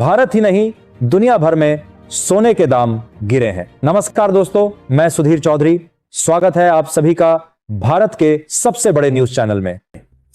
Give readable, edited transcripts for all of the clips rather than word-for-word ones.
भारत ही नहीं दुनिया भर में सोने के दाम गिरे हैं। नमस्कार दोस्तों, मैं सुधीर चौधरी, स्वागत है आप सभी का भारत के सबसे बड़े न्यूज चैनल में।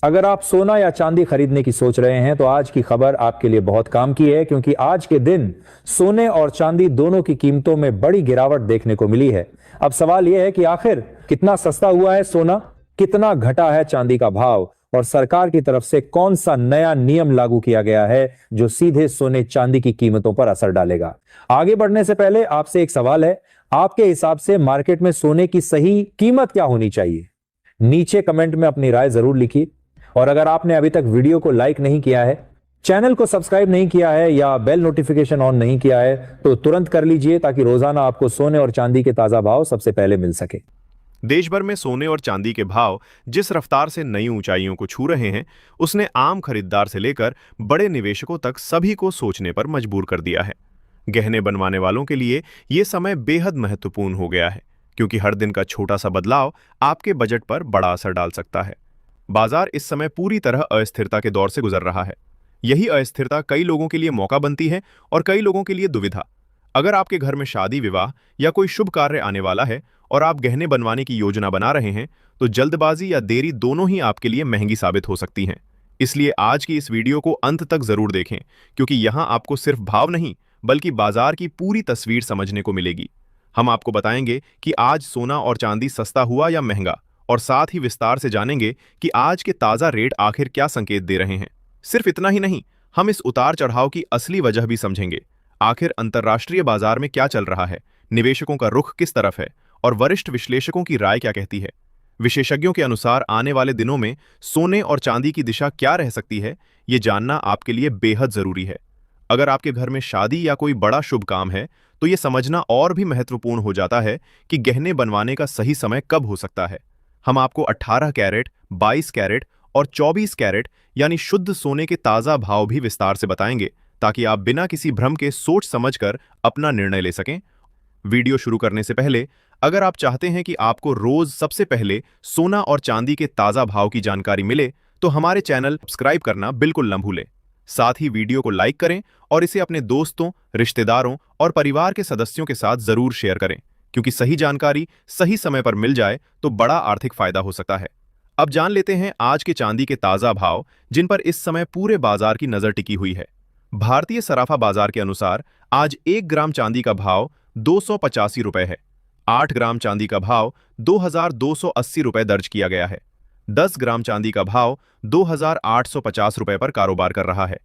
अगर आप सोना या चांदी खरीदने की सोच रहे हैं तो आज की खबर आपके लिए बहुत काम की है, क्योंकि आज के दिन सोने और चांदी दोनों की कीमतों में बड़ी गिरावट देखने को मिली है। अब सवाल यह है कि आखिर कितना सस्ता हुआ है सोना, कितना घटा है चांदी का भाव, और सरकार की तरफ से कौन सा नया नियम लागू किया गया है जो सीधे सोने चांदी की कीमतों पर असर डालेगा। आगे बढ़ने से पहले आपसे एक सवाल है, आपके हिसाब से मार्केट में सोने की सही कीमत क्या होनी चाहिए? नीचे कमेंट में अपनी राय जरूर लिखिए। और अगर आपने अभी तक वीडियो को लाइक नहीं किया है, चैनल को सब्सक्राइब नहीं किया है या बेल नोटिफिकेशन ऑन नहीं किया है तो तुरंत कर लीजिए, ताकि रोजाना आपको सोने और चांदी के ताजा भाव सबसे पहले मिल सके। देश भर में सोने और चांदी के भाव जिस रफ्तार से नई ऊंचाइयों को छू रहे हैं, उसने आम खरीदार से लेकर बड़े निवेशकों तक सभी को सोचने पर मजबूर कर दिया है। गहने बनवाने वालों के लिए यह समय बेहद महत्वपूर्ण हो गया है, क्योंकि हर दिन का छोटा सा बदलाव आपके बजट पर बड़ा असर डाल सकता है। बाजार इस समय पूरी तरह अस्थिरता के दौर से गुजर रहा है। यही अस्थिरता कई लोगों के लिए मौका बनती है और कई लोगों के लिए दुविधा। अगर आपके घर में शादी, विवाह या कोई शुभ कार्य आने वाला है और आप गहने बनवाने की योजना बना रहे हैं, तो जल्दबाजी या देरी दोनों ही आपके लिए महंगी साबित हो सकती हैं। इसलिए आज की इस वीडियो को अंत तक जरूर देखें, क्योंकि यहां आपको सिर्फ भाव नहीं बल्कि बाजार की पूरी तस्वीर समझने को मिलेगी। हम आपको बताएंगे कि आज सोना और चांदी सस्ता हुआ या महंगा, और साथ ही विस्तार से जानेंगे कि आज के ताजा रेट आखिर क्या संकेत दे रहे हैं। सिर्फ इतना ही नहीं, हम इस उतार चढ़ाव की असली वजह भी समझेंगे। आखिर अंतर्राष्ट्रीय बाजार में क्या चल रहा है, निवेशकों का रुख किस तरफ है और वरिष्ठ विश्लेषकों की राय क्या कहती है। विशेषज्ञों के अनुसार आने वाले दिनों में सोने और चांदी की दिशा क्या रह सकती है, ये जानना आपके लिए बेहद जरूरी है। अगर आपके घर में शादी या कोई बड़ा शुभ काम है, तो ये समझना और भी महत्वपूर्ण हो जाता है कि गहने बनवाने का सही समय कब हो सकता है। हम आपको 18 कैरेट, 22 कैरेट और 24 कैरेट यानी शुद्ध सोने के ताजा भाव भी विस्तार से बताएंगे, ताकि आप बिना किसी भ्रम के सोच समझकर अपना निर्णय ले सकें। वीडियो शुरू करने से पहले, अगर आप चाहते हैं कि आपको रोज सबसे पहले सोना और चांदी के ताजा भाव की जानकारी मिले, तो हमारे चैनल सब्सक्राइब करना बिल्कुल न भूलें। साथ ही वीडियो को लाइक करें और इसे अपने दोस्तों, रिश्तेदारों और परिवार के सदस्यों के साथ जरूर शेयर करें, क्योंकि सही जानकारी सही समय पर मिल जाए तो बड़ा आर्थिक फायदा हो सकता है। अब जान लेते हैं आज के चांदी के ताजा भाव, जिन पर इस समय पूरे बाजार की नजर टिकी हुई है। भारतीय सराफा बाजार के अनुसार आज 1 ग्राम चांदी का भाव 285 रुपए है। 8 ग्राम चांदी का भाव 2280 रुपए दर्ज किया गया है। 10 ग्राम चांदी का भाव 2850 रुपए पर कारोबार कर रहा है।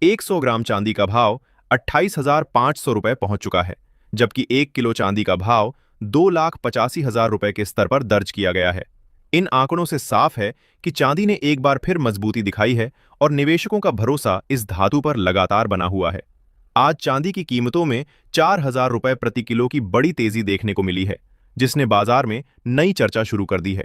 100 ग्राम चांदी का भाव 28,500 रुपए पहुंच चुका है, जबकि 1 किलो चांदी का भाव 2,85,000 रुपए के स्तर पर दर्ज किया गया है। इन आंकड़ों से साफ है कि चांदी ने एक बार फिर मजबूती दिखाई है और निवेशकों का भरोसा इस धातु पर लगातार बना हुआ है। आज चांदी की कीमतों में 4,000 रुपए प्रति किलो की बड़ी तेजी देखने को मिली है, जिसने बाजार में नई चर्चा शुरू कर दी है।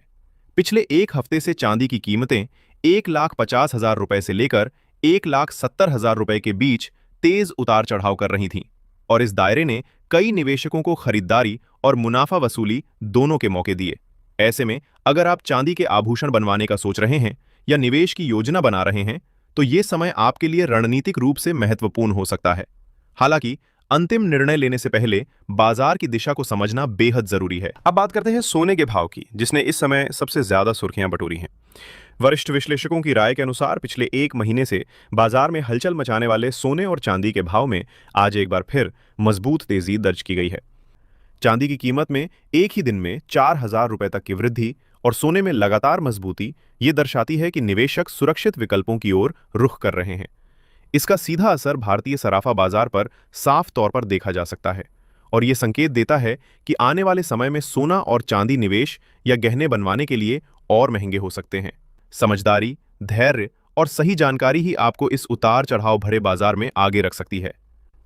पिछले एक हफ्ते से चांदी की कीमतें 1,50,000 रुपए से लेकर 1,70,000 रुपए के बीच तेज उतार चढ़ाव कर रही थीं, और इस दायरे ने कई निवेशकों को खरीदारी और मुनाफा वसूली दोनों के मौके दिए। ऐसे में अगर आप चांदी के आभूषण बनवाने का सोच रहे हैं या निवेश की योजना बना रहे हैं, तो ये समय आपके लिए रणनीतिक रूप से महत्वपूर्ण हो सकता है। हालांकि अंतिम निर्णय लेने से पहले बाजार की दिशा को समझना बेहद जरूरी है। अब बात करते हैं सोने के भाव की, जिसने इस समय सबसे ज्यादा सुर्खियां बटोरी हैं। वरिष्ठ विश्लेषकों की राय के अनुसार पिछले एक महीने से बाजार में हलचल मचाने वाले सोने और चांदी के भाव में आज एक बार फिर मजबूत तेजी दर्ज की गई है। चांदी की कीमत में एक ही दिन में 4,000 रुपए तक की वृद्धि और सोने में लगातार मजबूती ये दर्शाती है कि निवेशक सुरक्षित विकल्पों की ओर रुख कर रहे हैं। इसका सीधा असर भारतीय सराफा बाजार पर साफ तौर पर देखा जा सकता है, और ये संकेत देता है कि आने वाले समय में सोना और चांदी निवेश या गहने बनवाने के लिए और महंगे हो सकते हैं। समझदारी, धैर्य और सही जानकारी ही आपको इस उतार चढ़ाव भरे बाजार में आगे रख सकती है।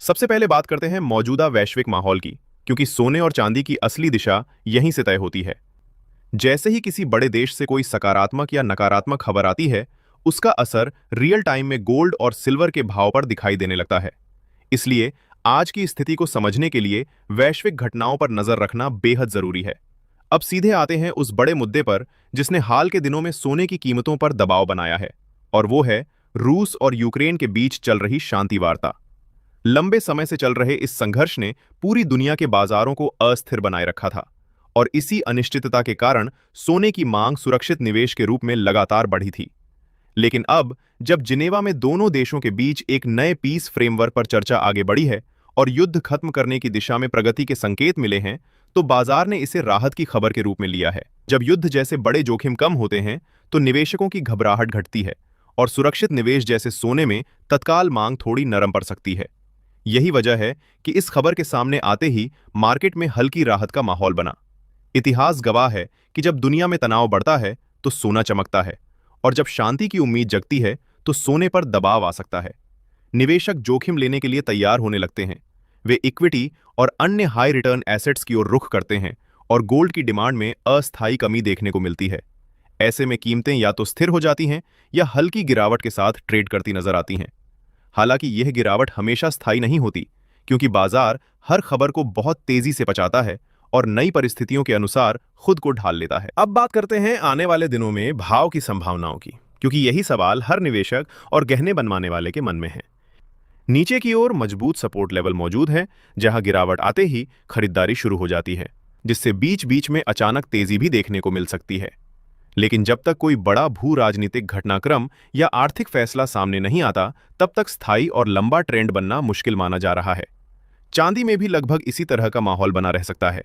सबसे पहले बात करते हैं मौजूदा वैश्विक माहौल की, क्योंकि सोने और चांदी की असली दिशा यहीं से तय होती है। जैसे ही किसी बड़े देश से कोई सकारात्मक या नकारात्मक खबर आती है, उसका असर रियल टाइम में गोल्ड और सिल्वर के भाव पर दिखाई देने लगता है। इसलिए आज की स्थिति को समझने के लिए वैश्विक घटनाओं पर नजर रखना बेहद जरूरी है। अब सीधे आते हैं उस बड़े मुद्दे पर जिसने हाल के दिनों में सोने की कीमतों पर दबाव बनाया है, और वो है रूस और यूक्रेन के बीच चल रही शांति वार्ता। लंबे समय से चल रहे इस संघर्ष ने पूरी दुनिया के बाजारों को अस्थिर बनाए रखा था और इसी अनिश्चितता के कारण सोने की मांग सुरक्षित निवेश के रूप में लगातार बढ़ी थी। लेकिन अब जब जिनेवा में दोनों देशों के बीच एक नए पीस फ्रेमवर्क पर चर्चा आगे बढ़ी है और युद्ध खत्म करने की दिशा में प्रगति के संकेत मिले हैं, तो बाजार ने इसे राहत की खबर के रूप में लिया है। जब युद्ध जैसे बड़े जोखिम कम होते हैं तो निवेशकों की घबराहट घटती है और सुरक्षित निवेश जैसे सोने में तत्काल मांग थोड़ी नरम पड़ सकती है। यही वजह है कि इस खबर के सामने आते ही मार्केट में हल्की राहत का माहौल बना। इतिहास गवाह है कि जब दुनिया में तनाव बढ़ता है तो सोना चमकता है और जब शांति की उम्मीद जगती है तो सोने पर दबाव आ सकता है। निवेशक जोखिम लेने के लिए तैयार होने लगते हैं। वे इक्विटी और अन्य हाई रिटर्न एसेट्स की ओर रुख करते हैं और गोल्ड की डिमांड में अस्थायी कमी देखने को मिलती है। ऐसे में कीमतें या तो स्थिर हो जाती हैं या हल्की गिरावट के साथ ट्रेड करती नजर आती हैं। हालांकि यह गिरावट हमेशा स्थायी नहीं होती, क्योंकि बाजार हर खबर को बहुत तेजी से पचाता है और नई परिस्थितियों के अनुसार खुद को ढाल लेता है। अब बात करते हैं आने वाले दिनों में भाव की संभावनाओं की, क्योंकि यही सवाल हर निवेशक और गहने बनवाने वाले के मन में है। नीचे की ओर मजबूत सपोर्ट लेवल मौजूद है, जहां गिरावट आते ही खरीदारी शुरू हो जाती है, जिससे बीच बीच में अचानक तेजी भी देखने को मिल सकती है। लेकिन जब तक कोई बड़ा भू राजनीतिक घटनाक्रम या आर्थिक फैसला सामने नहीं आता, तब तक स्थायी और लंबा ट्रेंड बनना मुश्किल माना जा रहा है। चांदी में भी लगभग इसी तरह का माहौल बना रह सकता है।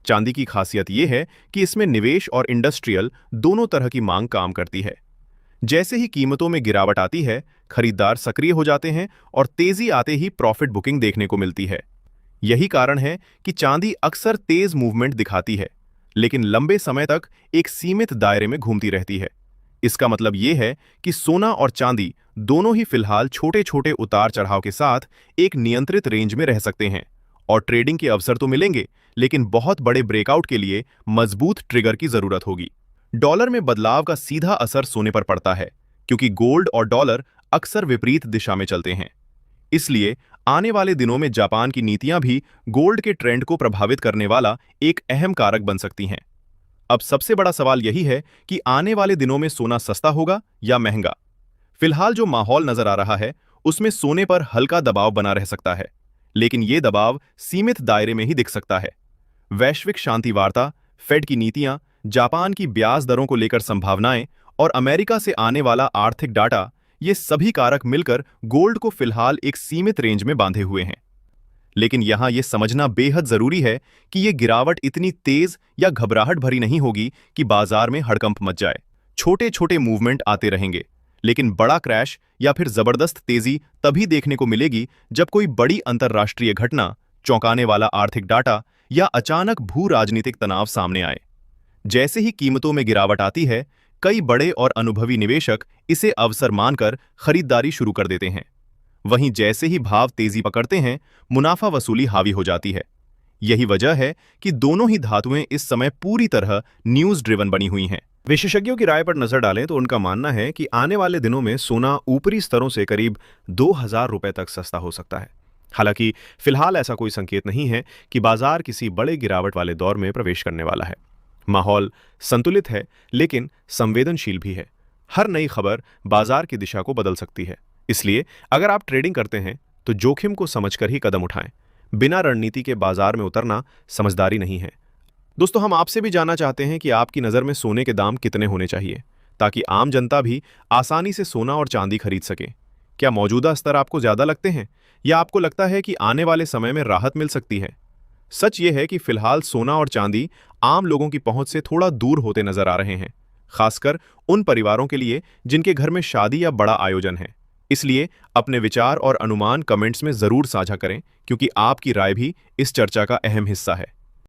चांदी की खासियत यह है कि इसमें निवेश और इंडस्ट्रियल दोनों तरह की मांग काम करती है। जैसे ही कीमतों में गिरावट आती है, खरीदार सक्रिय हो जाते हैं और तेजी आते ही प्रॉफिट बुकिंग देखने को मिलती है। यही कारण है कि चांदी अक्सर तेज मूवमेंट दिखाती है, लेकिन लंबे समय तक एक सीमित दायरे में घूमती रहती है। इसका मतलब यह है कि सोना और चांदी दोनों ही फिलहाल छोटे छोटे उतार चढ़ाव के साथ एक नियंत्रित रेंज में रह सकते हैं और ट्रेडिंग के अवसर तो मिलेंगे, लेकिन बहुत बड़े ब्रेकआउट के लिए मजबूत ट्रिगर की जरूरत होगी। डॉलर में बदलाव का सीधा असर सोने पर पड़ता है, क्योंकि गोल्ड और डॉलर अक्सर विपरीत दिशा में चलते हैं। इसलिए आने वाले दिनों में जापान की नीतियां भी गोल्ड के ट्रेंड को प्रभावित करने वाला एक अहम कारक बन सकती हैं। अब सबसे बड़ा सवाल यही है कि आने वाले दिनों में सोना सस्ता होगा या महंगा। फिलहाल जो माहौल नजर आ रहा है उसमें सोने पर हल्का दबाव बना रह सकता है, लेकिन यह दबाव सीमित दायरे में ही दिख सकता है। वैश्विक शांति वार्ता, फेड की नीतियां, जापान की ब्याज दरों को लेकर संभावनाएं और अमेरिका से आने वाला आर्थिक डाटा, ये सभी कारक मिलकर गोल्ड को फिलहाल एक सीमित रेंज में बांधे हुए हैं। लेकिन यहां यह समझना बेहद जरूरी है कि यह गिरावट इतनी तेज या घबराहट भरी नहीं होगी कि बाजार में हड़कंप मच जाए। छोटे छोटे मूवमेंट आते रहेंगे, लेकिन बड़ा क्रैश या फिर जबरदस्त तेजी तभी देखने को मिलेगी जब कोई बड़ी अंतर्राष्ट्रीय घटना, चौंकाने वाला आर्थिक डाटा या अचानक भू राजनीतिक तनाव सामने आए। जैसे ही कीमतों में गिरावट आती है, कई बड़े और अनुभवी निवेशक इसे अवसर मानकर खरीदारी शुरू कर देते हैं। वहीं जैसे ही भाव तेजी पकड़ते हैं, मुनाफा वसूली हावी हो जाती है। यही वजह है कि दोनों ही धातुएं इस समय पूरी तरह न्यूज ड्रिवन बनी हुई हैं। विशेषज्ञों की राय पर नजर डालें तो उनका मानना है कि आने वाले दिनों में सोना ऊपरी स्तरों से करीब 2000 रुपए तक सस्ता हो सकता है। हालांकि फिलहाल ऐसा कोई संकेत नहीं है कि बाजार किसी बड़े गिरावट वाले दौर में प्रवेश करने वाला है। माहौल संतुलित है, लेकिन संवेदनशील भी है। हर नई खबर बाजार की दिशा को बदल सकती है। इसलिए अगर आप ट्रेडिंग करते हैं तो जोखिम को समझकर ही कदम उठाएं। बिना रणनीति के बाजार में उतरना समझदारी नहीं है। दोस्तों, हम आपसे भी जानना चाहते हैं कि आपकी नज़र में सोने के दाम कितने होने चाहिए ताकि आम जनता भी आसानी से सोना और चांदी खरीद सके। क्या मौजूदा स्तर आपको ज्यादा लगते हैं या आपको लगता है कि आने वाले समय में राहत मिल सकती है? सच ये है कि फिलहाल सोना और चांदी आम लोगों की पहुंच से थोड़ा दूर होते नजर आ रहे हैं, खासकर उन परिवारों के लिए जिनके घर में शादी या बड़ा आयोजन है। इसलिए अपने विचार और अनुमान कमेंट्स में जरूर साझा करें, क्योंकि आपकी राय भी इस चर्चा का अहम हिस्सा है।